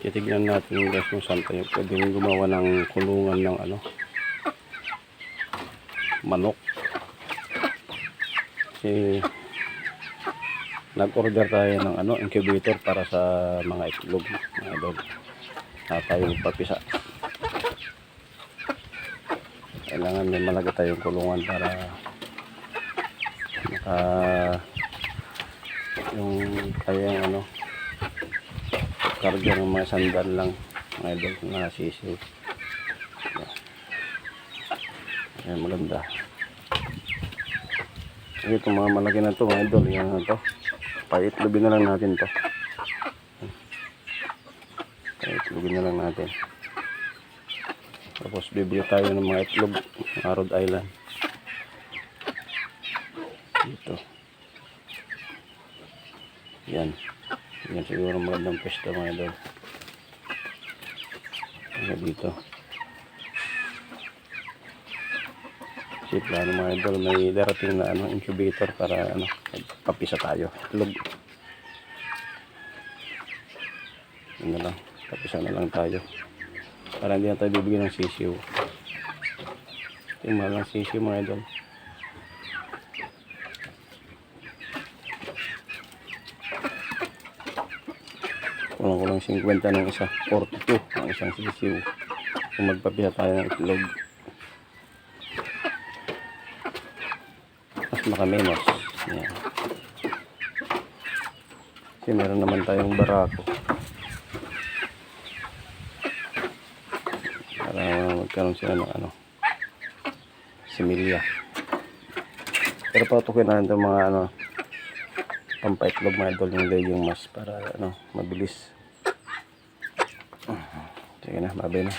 Titignan natin guys kung saan tayo pwedeng gumawa ng kulungan ng ano, manok. Kasi nag-order tayo ng ano, incubator para sa mga itlog, mga dog. Tayo magpapisa. Kailangan may malaki tayong kulungan para maka yung kayang ano, karga ng mga sandal lang, mga dog na sisiw. Ayan, maganda. Ito mga malaki na to, mga idol. Yan na to. Paitlogin na lang natin to. Paitlogin na lang natin. Tapos bibili tayo ng mga itlog ng Rhode Island. Dito. Yan. Yan siguro magandang pwesto mga idol. Yan dito. Kasi plano mga idol, may darating na ano, incubator para ano, papisa tayo. Itlog. Yan na lang. Papisa na lang tayo. Para hindi na tayo bibigyan ng sisiw. Yung mahal ng sisiw mga idol. Kulang 50 ng isa. 42 ang isang sisiw. Kung magpapisa tayo ng itlog. Mas makamenos. Yan. Kasi meron naman tayong barako. Para magkaroon sila ng ano, similya. Pero patukin natin itong mga ano, pampaitlog mga idol, yung laying mas para ano, mabilis. Sige na, babay na.